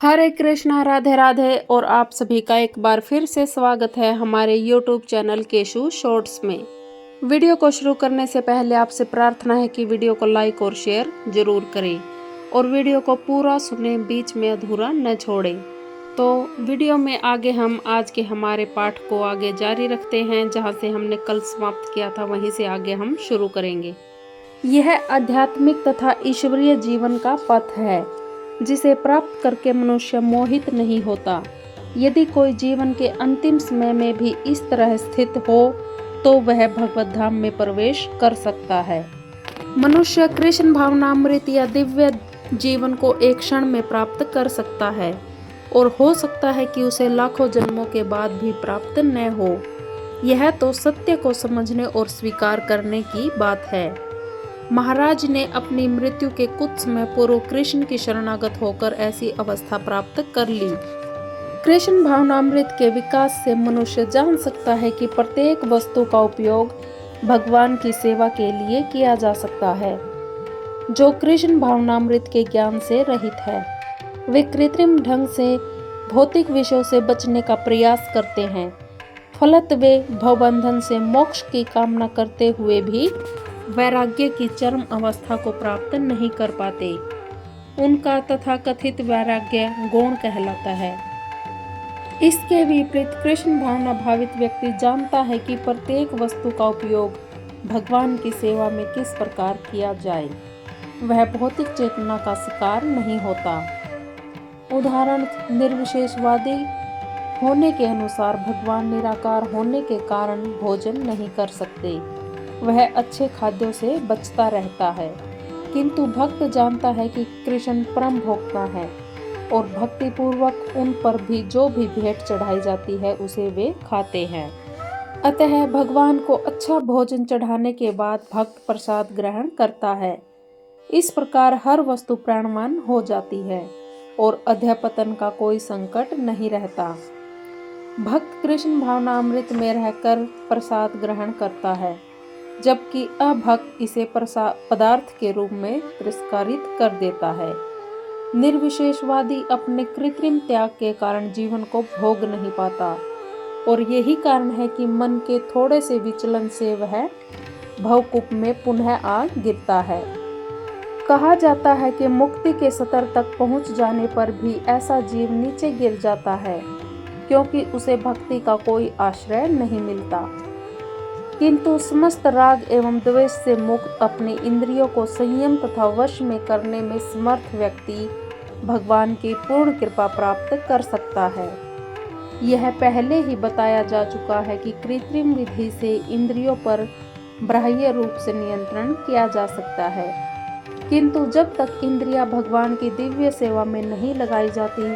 हरे कृष्णा, राधे राधे। और आप सभी का एक बार फिर से स्वागत है हमारे YouTube चैनल केशु शॉर्ट्स में। वीडियो को शुरू करने से पहले आपसे प्रार्थना है कि वीडियो को लाइक और शेयर जरूर करें और वीडियो को पूरा सुने, बीच में अधूरा न छोड़ें। तो वीडियो में आगे हम आज के हमारे पाठ को आगे जारी रखते हैं। जहां से हमने कल समाप्त किया था वहीं से आगे हम शुरू करेंगे। यह आध्यात्मिक तथा ईश्वरीय जीवन का पथ है जिसे प्राप्त करके मनुष्य मोहित नहीं होता। यदि कोई जीवन के अंतिम समय में भी इस तरह स्थित हो तो वह भगवत धाम में प्रवेश कर सकता है। मनुष्य कृष्ण भावनामृत या दिव्य जीवन को एक क्षण में प्राप्त कर सकता है और हो सकता है कि उसे लाखों जन्मों के बाद भी प्राप्त न हो। यह तो सत्य को समझने और स्वीकार करने की बात है। महाराज ने अपनी मृत्यु के कुछ समय पूर्व कृष्ण की शरणागत होकर ऐसी अवस्था प्राप्त कर ली। कृष्ण भावनामृत के विकास से मनुष्य जान सकता है कि प्रत्येक वस्तु का उपयोग भगवान की सेवा के लिए किया जा सकता है। जो कृष्ण भावनामृत के ज्ञान से रहित है वे कृत्रिम ढंग से भौतिक विषयों से बचने का प्रयास करते हैं। फलत वे भवबंधन से मोक्ष की कामना करते हुए भी वैराग्य की चरम अवस्था को प्राप्त नहीं कर पाते। उनका तथाकथित वैराग्य गौण कहलाता है। इसके विपरीत कृष्ण भावना भावित व्यक्ति जानता है कि प्रत्येक वस्तु का उपयोग भगवान की सेवा में किस प्रकार किया जाए। वह भौतिक चेतना का शिकार नहीं होता। उदाहरण, निर्विशेषवादी होने के अनुसार भगवान निराकार होने के कारण भोजन नहीं कर सकते। वह अच्छे खाद्यों से बचता रहता है। किंतु भक्त जानता है कि कृष्ण परम भोक्ता है और भक्ति पूर्वक उन पर भी जो भी भेंट चढ़ाई जाती है उसे वे खाते हैं। अतः भगवान को अच्छा भोजन चढ़ाने के बाद भक्त प्रसाद ग्रहण करता है। इस प्रकार हर वस्तु प्राणवान हो जाती है और अध्यापतन का कोई संकट नहीं रहता। भक्त कृष्ण भावनामृत में रहकर प्रसाद ग्रहण करता है, जबकि अभक्त इसे पदार्थ के रूप में तिरस्कारित कर देता है। निर्विशेषवादी अपने कृत्रिम त्याग के कारण जीवन को भोग नहीं पाता और यही कारण है कि मन के थोड़े से विचलन से वह भवकूप में पुनः आ गिरता है। कहा जाता है कि मुक्ति के स्तर तक पहुंच जाने पर भी ऐसा जीव नीचे गिर जाता है क्योंकि उसे भक्ति का कोई आश्रय नहीं मिलता। किंतु समस्त राग एवं द्वेष से मुक्त, अपनी इंद्रियों को संयम तथा वश में करने में समर्थ व्यक्ति भगवान की पूर्ण कृपा प्राप्त कर सकता है। यह पहले ही बताया जा चुका है कि कृत्रिम विधि से इंद्रियों पर बाह्य रूप से नियंत्रण किया जा सकता है, किंतु जब तक इंद्रियां भगवान की दिव्य सेवा में नहीं लगाई जाती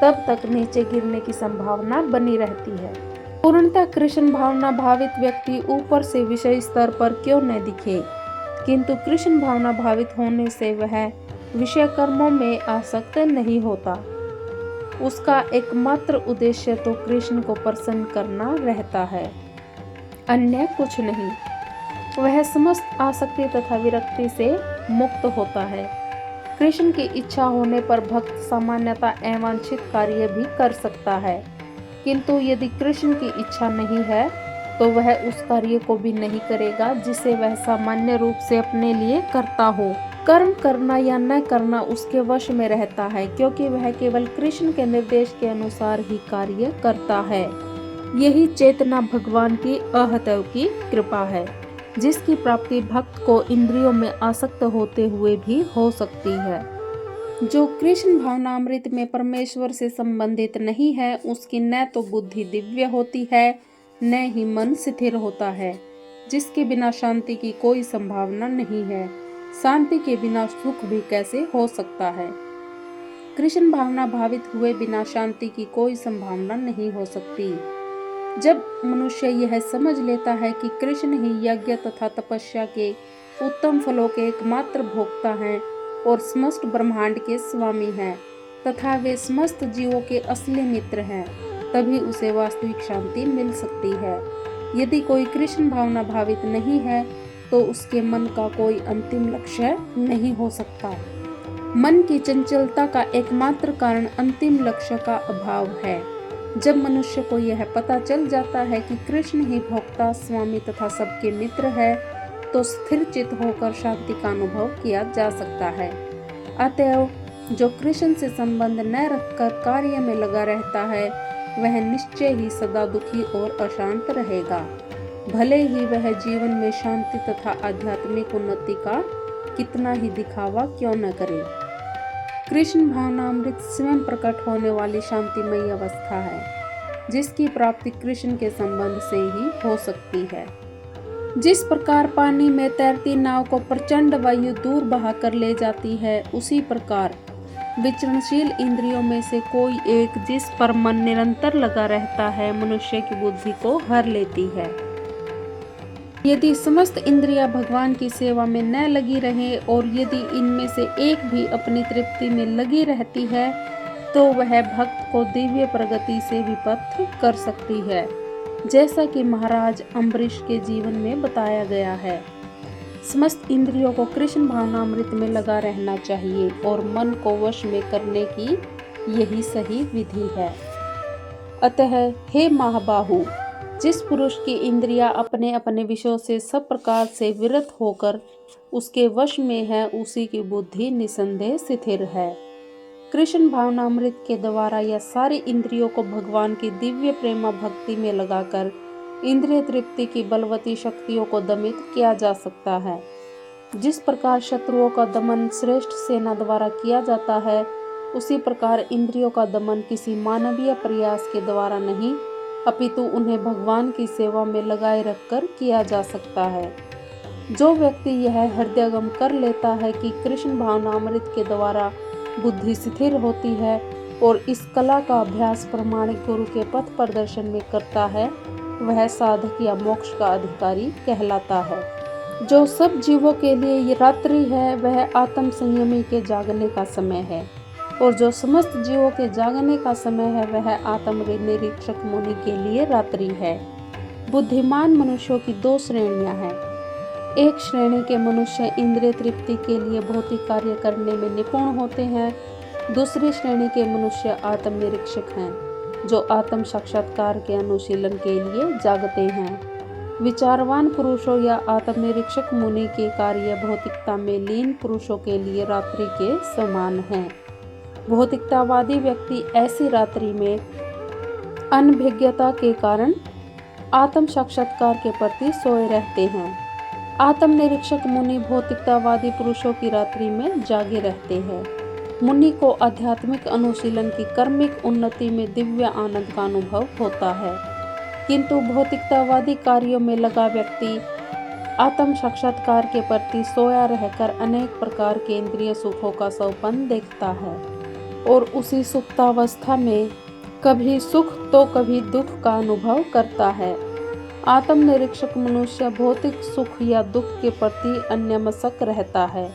तब तक नीचे गिरने की संभावना बनी रहती है। पूर्णतः कृष्ण भावना भावित व्यक्ति ऊपर से विषय स्तर पर क्यों न दिखे, किंतु कृष्ण भावना भावित होने से वह विषय कर्मों में आसक्त नहीं होता। उसका एकमात्र उद्देश्य तो कृष्ण को प्रसन्न करना रहता है, अन्य कुछ नहीं। वह समस्त आसक्ति तथा विरक्ति से मुक्त होता है। कृष्ण की इच्छा होने पर भक्त सामान्यतः अवांछित कार्य भी कर सकता है, किंतु यदि कृष्ण की इच्छा नहीं है तो वह उस कार्य को भी नहीं करेगा जिसे वह सामान्य रूप से अपने लिए करता हो। कर्म करना या न करना उसके वश में रहता है, क्योंकि वह केवल कृष्ण के निर्देश के अनुसार ही कार्य करता है। यही चेतना भगवान की अहतकी कृपा है, जिसकी प्राप्ति भक्त को इंद्रियों में आसक्त होते हुए भी हो सकती है। जो कृष्ण भावनामृत में परमेश्वर से संबंधित नहीं है उसकी न तो बुद्धि दिव्य होती है न ही मन स्थिर होता है, जिसके बिना शांति की कोई संभावना नहीं है। शांति के बिना सुख भी कैसे हो सकता है। कृष्ण भावना भावित हुए बिना शांति की कोई संभावना नहीं हो सकती। जब मनुष्य यह समझ लेता है कि कृष्ण ही यज्ञ तथा तपस्या के उत्तम फलों के एकमात्र भोक्ता हैं और समस्त ब्रह्मांड के स्वामी हैं तथा वे समस्त जीवों के असली मित्र हैं, तभी उसे वास्तविक शांति मिल सकती है। यदि कोई कृष्ण भावना भावित नहीं है तो उसके मन का कोई अंतिम लक्ष्य नहीं हो सकता। मन की चंचलता का एकमात्र कारण अंतिम लक्ष्य का अभाव है। जब मनुष्य को यह पता चल जाता है कि कृष्ण ही भोक्ता, स्वामी तथा सबके मित्र है, तो स्थिर चित होकर शांति का अनुभव किया जा सकता है। अतएव जो कृष्ण से संबंध न रखकर कार्य में लगा रहता है, वह निश्चय ही सदा दुखी और अशांत रहेगा, भले ही वह जीवन में शांति तथा आध्यात्मिक उन्नति का कितना ही दिखावा क्यों न करे। कृष्ण भावनामृत स्वयं प्रकट होने वाली शांतिमयी अवस्था है, जिसकी प्राप्ति कृष्ण के संबंध से ही हो सकती है। जिस प्रकार पानी में तैरती नाव को प्रचंड वायु दूर बहा कर ले जाती है, उसी प्रकार विचरणशील इंद्रियों में से कोई एक जिस पर मन निरंतर लगा रहता है, मनुष्य की बुद्धि को हर लेती है। यदि समस्त इंद्रियां भगवान की सेवा में न लगी रहे और यदि इनमें से एक भी अपनी तृप्ति में लगी रहती है, तो वह भक्त को दिव्य प्रगति से विपथ कर सकती है, जैसा कि महाराज अम्बरीश के जीवन में बताया गया है। समस्त इंद्रियों को कृष्ण भावनामृत में लगा रहना चाहिए और मन को वश में करने की यही सही विधि है। अतः हे महाबाहु, जिस पुरुष की इंद्रियां अपने अपने विषयों से सब प्रकार से विरत होकर उसके वश में है, उसी की बुद्धि निसंदेह स्थिर है। कृष्ण भावनामृत के द्वारा यह सारी इंद्रियों को भगवान की दिव्य प्रेमा भक्ति में लगाकर इंद्रिय तृप्ति की बलवती शक्तियों को दमित किया जा सकता है। जिस प्रकार शत्रुओं का दमन श्रेष्ठ सेना द्वारा किया जाता है, उसी प्रकार इंद्रियों का दमन किसी मानवीय प्रयास के द्वारा नहीं, अपितु उन्हें भगवान की सेवा में लगाए रखकर किया जा सकता है। जो व्यक्ति यह हृदयगम कर लेता है कि कृष्ण भावनामृत के द्वारा बुद्धि स्थिर होती है और इस कला का अभ्यास प्रमाणिक गुरु के पथ प्रदर्शन में करता है, वह साधक या मोक्ष का अधिकारी कहलाता है। जो सब जीवों के लिए ये रात्रि है, वह आत्म संयमी के जागने का समय है, और जो समस्त जीवों के जागने का समय है, वह आत्म निरीक्षक मुनि के लिए रात्रि है। बुद्धिमान मनुष्यों की दो श्रेणियां हैं। एक श्रेणी के मनुष्य इंद्रिय तृप्ति के लिए भौतिक कार्य करने में निपुण होते हैं। दूसरी श्रेणी के मनुष्य आत्म निरीक्षक हैं, जो आत्म साक्षात्कार के अनुशीलन के लिए जागते हैं। विचारवान पुरुषों या आत्म निरीक्षक मुनि के कार्य भौतिकता में लीन पुरुषों के लिए रात्रि के समान हैं। भौतिकतावादी व्यक्ति ऐसी रात्रि में अनभिज्ञता के कारण आत्म साक्षात्कार के प्रति सोए रहते हैं। आत्म निरीक्षक मुनि भौतिकतावादी पुरुषों की रात्रि में जागे रहते हैं। मुनि को आध्यात्मिक अनुशीलन की कर्मिक उन्नति में दिव्य आनंद का अनुभव होता है, किंतु भौतिकतावादी कार्यों में लगा व्यक्ति आत्म साक्षात्कार के प्रति सोया रहकर अनेक प्रकार के इंद्रिय सुखों का सौपन देखता है और उसी सुप्तावस्था में कभी सुख तो कभी दुख का अनुभव करता है। आत्म निरीक्षक मनुष्य भौतिक सुख या दुख के प्रति अन्यमनस्क रहता है।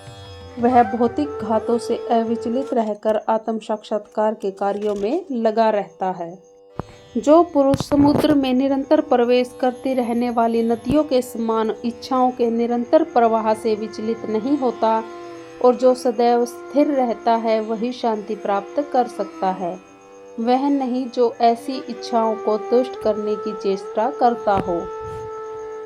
वह भौतिक घातों से अविचलित रहकर आत्म साक्षात्कार के कार्यों में लगा रहता है। जो पुरुष समुद्र में निरंतर प्रवेश करती रहने वाली नदियों के समान इच्छाओं के निरंतर प्रवाह से विचलित नहीं होता और जो सदैव स्थिर रहता है, वही शांति प्राप्त कर सकता है। वह नहीं जो ऐसी इच्छाओं को तुष्ट करने की चेष्टा करता हो।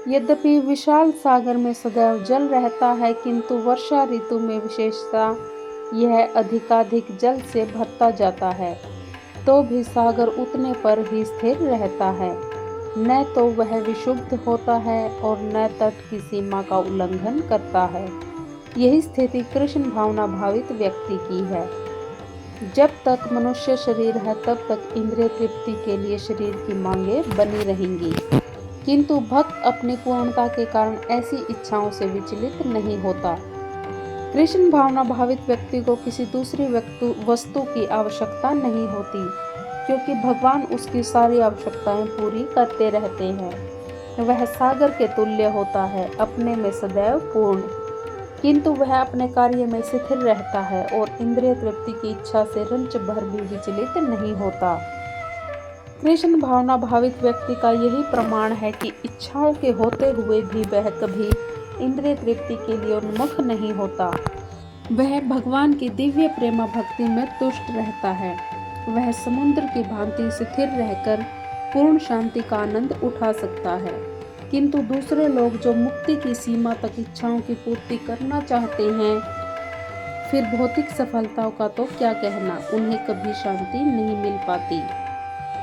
यद्यपि विशाल सागर में सदैव जल रहता है, किंतु वर्षा ऋतु में विशेषतः यह अधिकाधिक जल से भरता जाता है, तो भी सागर उतने पर ही स्थिर रहता है। न तो वह विशुद्ध होता है और न तट की सीमा का उल्लंघन करता है। यही स्थिति कृष्ण भावना भावित व्यक्ति की है। जब तक मनुष्य शरीर है, तब तक इंद्रिय तृप्ति के लिए शरीर की मांगें बनी रहेंगी, किंतु भक्त अपनी पूर्णता के कारण ऐसी इच्छाओं से विचलित नहीं होता। कृष्ण भावना भावित व्यक्ति को किसी दूसरी वस्तु की आवश्यकता नहीं होती, क्योंकि भगवान उसकी सारी आवश्यकताएं पूरी करते रहते हैं। वह सागर के तुल्य होता है, अपने में सदैव पूर्ण, किंतु वह अपने कार्य में स्थिर रहता है और इंद्रिय तृप्ति की इच्छा से रंच भर भी विचलित नहीं होता। कृष्ण भावना भावित व्यक्ति का यही प्रमाण है कि इच्छाओं के होते हुए भी वह कभी इंद्रिय तृप्ति के लिए उन्मुख नहीं होता। वह भगवान की दिव्य प्रेमा भक्ति में तुष्ट रहता है। वह समुद्र की भांति स्थिर रहकर पूर्ण शांति का आनंद उठा सकता है। किंतु दूसरे लोग जो मुक्ति की सीमा तक इच्छाओं की पूर्ति करना चाहते हैं, फिर भौतिक सफलताओं का तो क्या कहना, उन्हें कभी शांति नहीं मिल पाती।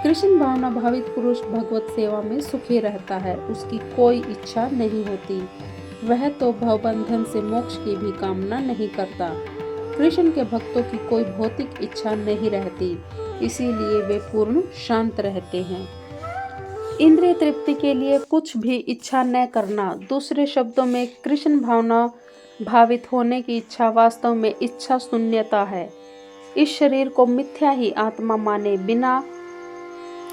कृष्ण भावना भावित पुरुष भगवत सेवा में सुखी रहता है, उसकी कोई इच्छा नहीं होती। वह तो भवबंधन से मोक्ष की भी कामना नहीं करता। कृष्ण के भक्तों की कोई भौतिक इच्छा नहीं रहती, इसीलिए वे पूर्ण शांत रहते हैं। इंद्रिय तृप्ति के लिए कुछ भी इच्छा न करना, दूसरे शब्दों में कृष्ण भावना भावित होने की इच्छा वास्तव में इच्छा शून्यता है। इस शरीर को मिथ्या ही आत्मा माने बिना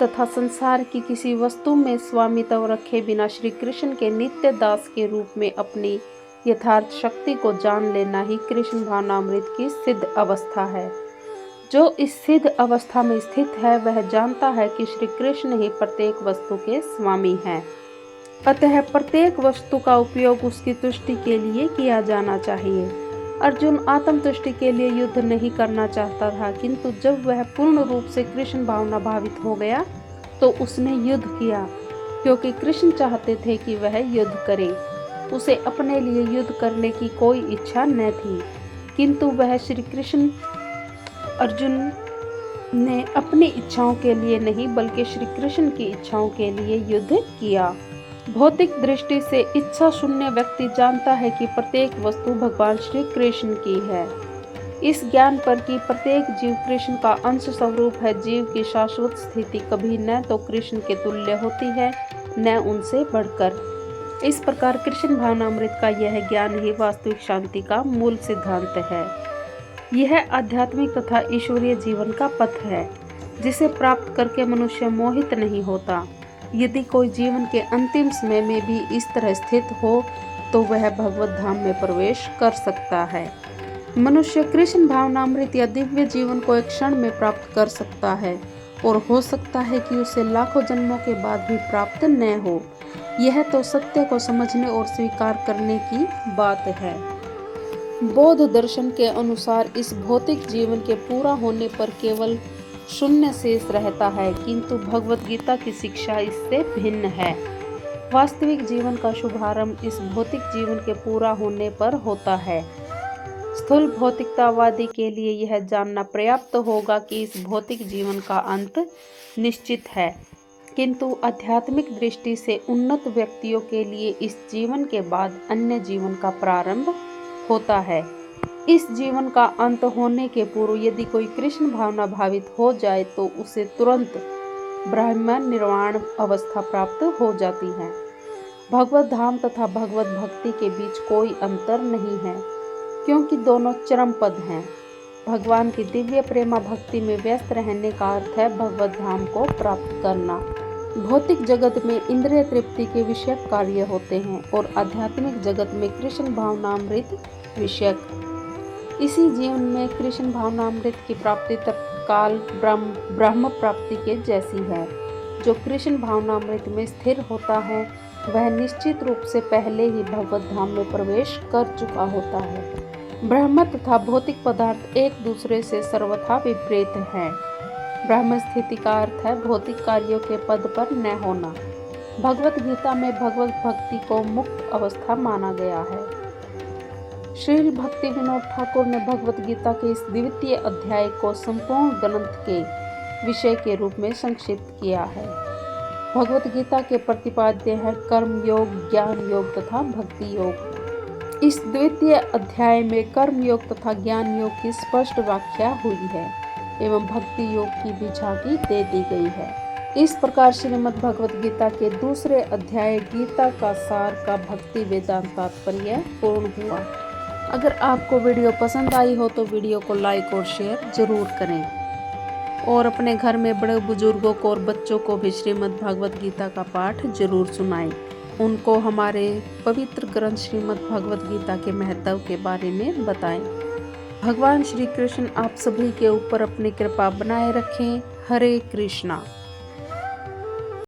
तथा संसार की किसी वस्तु में स्वामित्व रखे बिना श्री कृष्ण के नित्य दास के रूप में अपनी यथार्थ शक्ति को जान लेना ही कृष्ण भावनामृत की सिद्ध अवस्था है। जो इस सिद्ध अवस्था में स्थित है वह जानता है कि श्री कृष्ण ही प्रत्येक वस्तु के स्वामी हैं। अतः प्रत्येक वस्तु का उपयोग उसकी तुष्टि के लिए किया जाना चाहिए। अर्जुन आत्मतुष्टि के लिए युद्ध नहीं करना चाहता था, किंतु जब वह पूर्ण रूप से कृष्ण भावना भावित हो गया तो उसने युद्ध किया, क्योंकि कृष्ण चाहते थे कि वह युद्ध करे। उसे अपने लिए युद्ध करने की कोई इच्छा न थी, किंतु वह श्री कृष्ण अर्जुन ने अपनी इच्छाओं के लिए नहीं बल्कि श्री कृष्ण की इच्छाओं के लिए युद्ध किया। भौतिक दृष्टि से इच्छा शून्य व्यक्ति जानता है कि प्रत्येक वस्तु भगवान श्री कृष्ण की है। इस ज्ञान पर कि प्रत्येक जीव कृष्ण का अंश स्वरूप है, जीव की शाश्वत स्थिति कभी न तो कृष्ण के तुल्य होती है न उनसे बढ़कर। इस प्रकार कृष्ण भावनामृत का यह ज्ञान ही वास्तविक शांति का मूल सिद्धांत है। यह आध्यात्मिक तथा ईश्वरीय जीवन का पथ है, जिसे प्राप्त करके मनुष्य मोहित नहीं होता। यदि कोई जीवन के अंतिम समय में भी इस तरह स्थित हो तो वह भगवत धाम में प्रवेश कर सकता है। मनुष्य कृष्ण भावनामृत या दिव्य जीवन को एक क्षण में प्राप्त कर सकता है, और हो सकता है कि उसे लाखों जन्मों के बाद भी प्राप्त न हो। यह तो सत्य को समझने और स्वीकार करने की बात है। बौद्ध दर्शन के अनुसार इस भौतिक जीवन के पूरा होने पर केवल शून्य शेष रहता है, किंतु भगवत गीता की शिक्षा इससे भिन्न है। वास्तविक जीवन का शुभारंभ इस भौतिक जीवन के पूरा होने पर होता है। स्थूल भौतिकतावादी के लिए यह जानना पर्याप्त होगा कि इस भौतिक जीवन का अंत निश्चित है, किंतु आध्यात्मिक दृष्टि से उन्नत व्यक्तियों के लिए इस जीवन के बाद अन्य जीवन का प्रारंभ होता है। इस जीवन का अंत होने के पूर्व यदि कोई कृष्ण भावना भावित हो जाए तो उसे तुरंत ब्रह्म निर्वाण अवस्था प्राप्त हो जाती है। भगवत धाम तथा भगवत भक्ति के बीच कोई अंतर नहीं है, क्योंकि दोनों चरम पद हैं। भगवान की दिव्य प्रेमा भक्ति में व्यस्त रहने का अर्थ है भगवत धाम को प्राप्त करना। भौतिक जगत में इंद्रिय तृप्ति के विषयक कार्य होते हैं और आध्यात्मिक जगत में कृष्ण भावनामृत विषयक। इसी जीवन में कृष्ण भावनामृत की प्राप्ति तत्काल ब्रह्म प्राप्ति के जैसी है। जो कृष्ण भावनामृत में स्थिर होता है वह निश्चित रूप से पहले ही भगवत धाम में प्रवेश कर चुका होता है। ब्रह्म तथा भौतिक पदार्थ एक दूसरे से सर्वथा विपरीत हैं। ब्रह्म स्थिति का अर्थ है भौतिक कार्यों के पद पर न होना। भगवत गीता में भगवत भक्ति को मुक्त अवस्था माना गया है। श्री भक्ति विनोद ठाकुर ने भगवत गीता के इस द्वितीय अध्याय को संपूर्ण ग्रंथ के विषय के रूप में संक्षिप्त किया है। भगवत गीता के प्रतिपाद्य है कर्म योग, ज्ञान योग तथा भक्ति योग। इस द्वितीय अध्याय में कर्म योग तथा ज्ञान योग की स्पष्ट व्याख्या हुई है एवं भक्ति योग की भी झांकी दे दी गई है। इस प्रकार श्रीमद् भगवत गीता के दूसरे अध्याय गीता का सार का भक्ति वेदांत तात्पर्य पूर्ण हुआ। अगर आपको वीडियो पसंद आई हो तो वीडियो को लाइक और शेयर जरूर करें, और अपने घर में बड़े बुजुर्गों को और बच्चों को भी श्रीमद् भागवत गीता का पाठ जरूर सुनाएं। उनको हमारे पवित्र ग्रंथ श्रीमद् भागवत गीता के महत्व के बारे में बताएं। भगवान श्री कृष्ण आप सभी के ऊपर अपनी कृपा बनाए रखें। हरे कृष्णा।